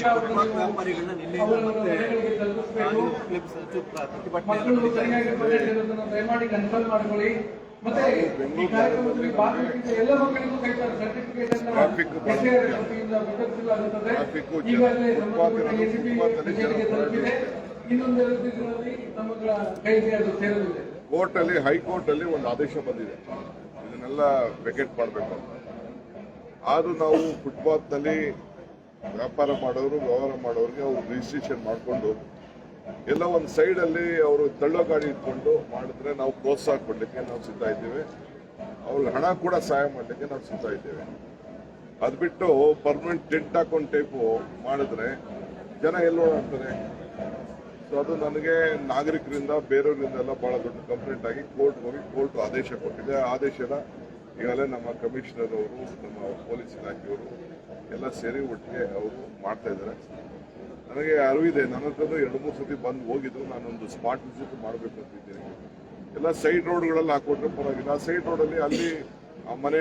ವ್ಯಾಪಾರಿಗಳನ್ನ ನಿನ್ನೆ ಮಕ್ಕಳು ಸರಿಯಾಗಿ ದಯಮಾಡಿ ಕನ್ಫರ್ಮ್ ಮಾಡ್ಕೊಳ್ಳಿ. ಮತ್ತೆ ಈ ಕಾರ್ಯಕ್ರಮದಲ್ಲಿ ಭಾಗವಹಿಸಿದ ಎಲ್ಲ ಮಕ್ಕಳಿಗೂ ಕೈತಾರೆ ಸರ್ಟಿಫಿಕೇಟ್ ವಿತರಿಸಲಾಗುತ್ತದೆ. ಈಗಾಗಲೇ ಸಂಬಂಧಪಟ್ಟ ಎಸಿಪಿ ಕಚೇರಿಗೆ ತಲುಪಿದೆ. ಇನ್ನೊಂದೆರಡು ದಿನಗಳಲ್ಲಿ ಸಮಗ್ರ ಕೈಗೆ ಅದು ಸೇರಲಿದೆ. ಕೋರ್ಟ್ ಅಲ್ಲಿ ಹೈಕೋರ್ಟ್ ಅಲ್ಲಿ ಒಂದು ಆದೇಶ ಬಂದಿದೆ, ಇದನ್ನೆಲ್ಲ ವೆಕೆಟ್ ಮಾಡಬೇಕು ಅಂತ. ಆದ್ರೂ ನಾವು ಫುಟ್ಪಾತ್ ನಲ್ಲಿ ವ್ಯಾಪಾರ ಮಾಡೋರು ವ್ಯವಹಾರ ಮಾಡೋರಿಗೆ ಅವ್ರು ರಿಜಿಸ್ಟ್ರೇಷನ್ ಮಾಡಿಕೊಂಡು ಎಲ್ಲ ಒಂದು ಸೈಡ್ ಅಲ್ಲಿ ಅವರು ತಳ್ಳೋ ಗಾಡಿ ಇಟ್ಕೊಂಡು ಮಾಡಿದ್ರೆ ನಾವು ಪ್ರೋತ್ಸಾಹ ಕೊಡ್ಲಿಕ್ಕೆ ನಾವು ಸಿದ್ಧ ಇದ್ದೇವೆ. ಅವ್ರಿಗೆ ಹಣ ಕೂಡ ಸಹಾಯ ಮಾಡಲಿಕ್ಕೆ ನಾವು ಸಿದ್ಧ ಇದ್ದೇವೆ. ಅದ್ ಬಿಟ್ಟು ಪರ್ಮನೆಂಟ್ ಟೆಂಟ್ ಹಾಕೊಂಡು ಟೈಪು ಮಾಡಿದ್ರೆ ಜನ ಎಲ್ಲಿ ಓಡಾಡ್ತಾರೆ. ಸೊ ಅದು ನನಗೆ ನಾಗರಿಕರಿಂದ ಬೇರೆಯವರಿಂದ ಎಲ್ಲ ಬಹಳ ದೊಡ್ಡ ಕಂಪ್ಲೇಂಟ್ ಆಗಿ ಕೋರ್ಟ್ ಹೋಗಿ ಕೋರ್ಟ್ ಆದೇಶ ಕೊಟ್ಟಿದೆ. ಆ ಆದೇಶನ ಈಗಾಗಲೇ ನಮ್ಮ ಕಮಿಷನರ್ ಅವರು, ನಮ್ಮ ಪೊಲೀಸ್ ಇಲಾಖೆಯವರು ಎಲ್ಲ ಸೇರಿ ಒಟ್ಟಿಗೆ ಅವರು ಮಾಡ್ತಾ ಇದ್ದಾರೆ. ನನಗೆ ಅರಿವಿದೆ, ನನ್ನ ಹತ್ರ 2-3 ಸತಿ ಬಂದು ಹೋಗಿದ್ರು. ನಾನೊಂದು ಸ್ಪಾಟ್ ವಿಸಿಟ್ ಮಾಡಬೇಕು ಅಂತಿದ್ದೀನಿ. ಎಲ್ಲ ಸೈಡ್ ರೋಡ್ಗಳಲ್ಲಿ ಹಾಕೊಟ್ರೆ ಪರವಾಗಿಲ್ಲ. ಸೈಡ್ ರೋಡಲ್ಲಿ ಅಲ್ಲಿ ಆ ಮನೆ